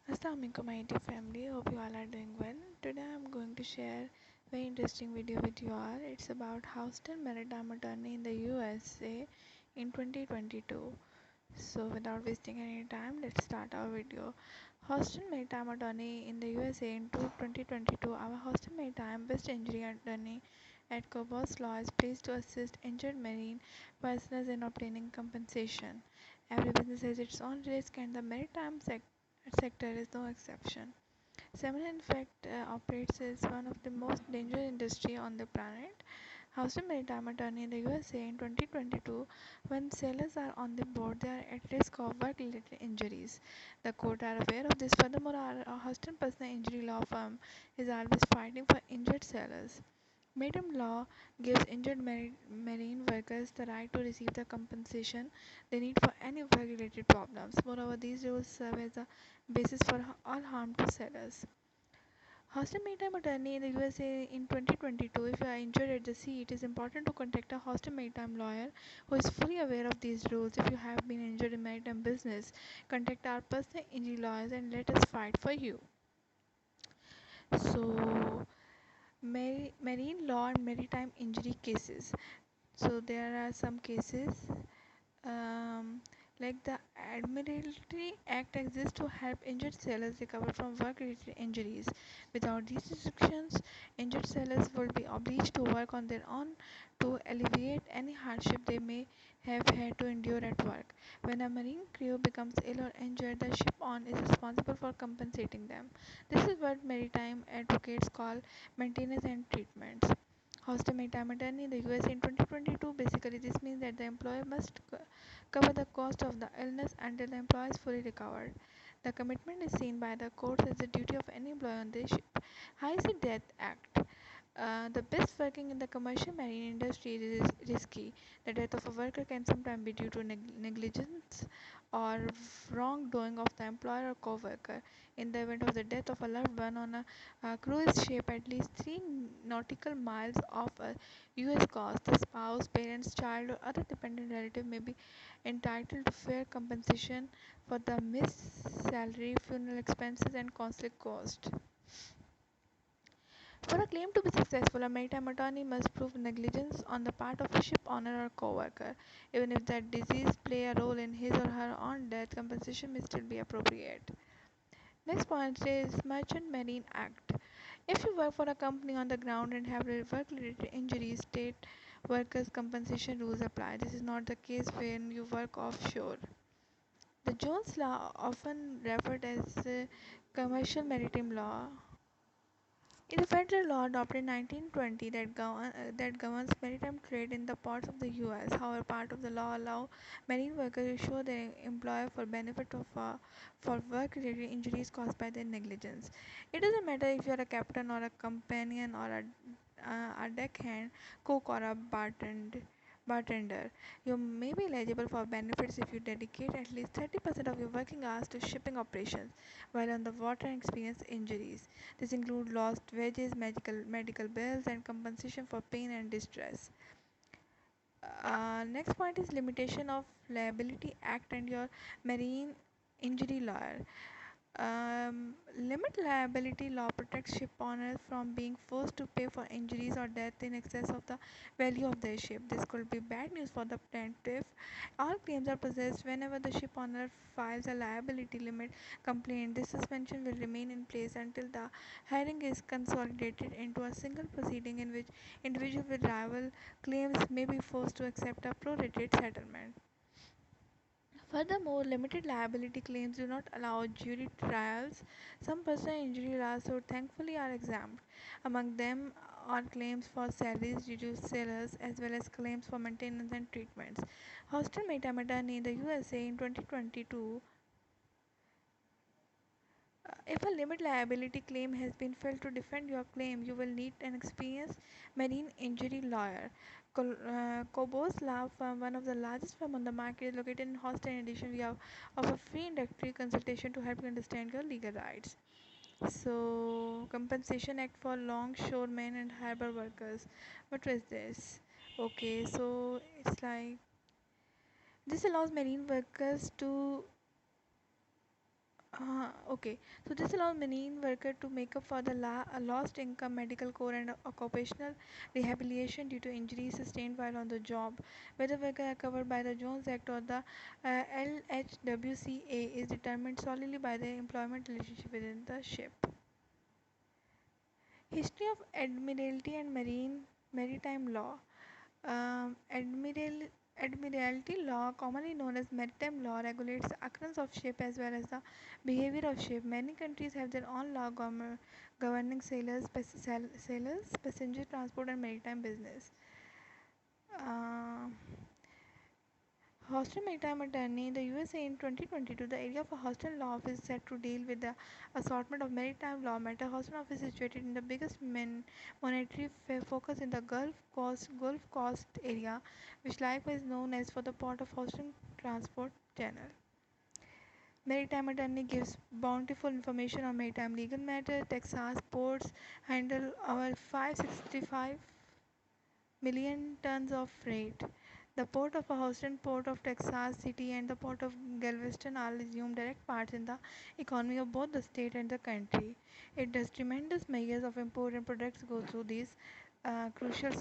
Assalamualaikum my dear family, hope you all are doing well. Today I'm going to share very interesting video with you all. It's about Houston maritime attorney in the USA in 2022. So without wasting any time, let's start our video. Houston maritime attorney in the USA in 2022. Our Houston maritime best injury attorney at Cobos Law is pleased to assist injured marine personnel in obtaining compensation. Every business has its own risk and the maritime sector is no exception. Salmon, in fact, operates as one of the most dangerous industry on the planet. Houston Maritime Attorney in the USA in 2022, when sailors are on the board, they are at risk of work-related injuries. The court are aware of this. Furthermore, our Houston personal injury law firm is always fighting for injured sailors. Maritime law gives injured marine workers the right to receive the compensation they need for any work-related problems. Moreover, these rules serve as a basis for all harm to sailors. Hostel maritime attorney in the USA in 2022. If you are injured at the sea, it is important to contact a hostel maritime lawyer who is fully aware of these rules. If you have been injured in maritime business, contact our personal injury lawyers and let us fight for you. So, marine law and maritime injury cases. So there are some cases um, like the Admiralty Act exists to help injured sailors recover from work-related injuries. Without these restrictions, injured sailors will be obliged to work on their own to alleviate any hardship they may have had to endure at work. When a marine crew becomes ill or injured, the ship owner is responsible for compensating them. This is what maritime advocates call maintenance and treatments. Hostel maritime attorney in the USA in 2022. Basically, this means that the employer must cover the cost of the illness until the employee is fully recovered. The commitment is seen by the courts as the duty of any employer on the ship. High Sea Death Act. The best working in the commercial marine industry is risky. The death of a worker can sometimes be due to negligence or wrongdoing of the employer or co-worker. In the event of the death of a loved one on a cruise ship at least 3 nautical miles off a U.S. coast, the spouse, parents, child, or other dependent relative may be entitled to fair compensation for the missed salary, funeral expenses, and consular costs. For a claim to be successful, a maritime attorney must prove negligence on the part of a ship owner or co-worker. Even if that disease play a role in his or her own death, compensation may still be appropriate. Next point is Merchant Marine Act. If you work for a company on the ground and have work-related injuries, state workers' compensation rules apply. This is not the case when you work offshore. The Jones Law, often referred as commercial maritime law, is a federal law adopted in 1920 that governs maritime trade in the ports of the U.S. However, part of the law allow marine workers to sue their employer for benefit of for work-related injuries caused by their negligence. It doesn't matter if you are a captain or a companion or a deckhand, cook or a bartender. You may be eligible for benefits if you dedicate at least 30% of your working hours to shipping operations while on the water and experience injuries. This includes lost wages, medical bills, and compensation for pain and distress. Next point is limitation of liability act and your marine injury lawyer. Limit liability law protects ship owners from being forced to pay for injuries or death in excess of the value of their ship. This could be bad news for the plaintiff. All claims are processed whenever the ship owner files a liability limit complaint. This suspension will remain in place until the hearing is consolidated into a single proceeding in which individuals with rival claims may be forced to accept a prorated settlement. Furthermore, limited liability claims do not allow jury trials. Some personal injury lawsuits thankfully are exempt. Among them are claims for salaries due to sailors as well as claims for maintenance and treatments. Hostel Maritime Attorney in the USA in 2022. If a limit liability claim has been filed to defend your claim, you will need an experienced marine injury lawyer. Cobos Law Firm, one of the largest firms on the market, is located in Houston. In addition, we have offer free introductory consultation to help you understand your legal rights. So, Compensation Act for longshoremen and harbor workers. What is this? Okay, so it's like this allows marine workers to Okay, so this allows marine worker to make up for the lost income, medical core, and occupational rehabilitation due to injuries sustained while on the job. Whether worker are covered by the Jones Act or the LHWCA is determined solely by the employment relationship within the ship. History of Admiralty and Maritime Law. Um, admiral, Admiralty law, commonly known as maritime law, regulates the occurrence of ship as well as the behavior of ship. Many countries have their own law governing sailors, passenger transport, and maritime business. Uh, Hostel Maritime Attorney in the USA in 2022, the area of a hostel law office is set to deal with the assortment of maritime law matter. Hostel office is situated in the biggest monetary focus in the Gulf Coast area, which likewise known as for the Port of Houston Transport Channel. Maritime Attorney gives bountiful information on maritime legal matters. Texas ports handle over 565 million tons of freight. The port of Houston, Port of Texas City, and the port of Galveston all assume direct parts in the economy of both the state and the country. It does tremendous measures of import and products go through these crucial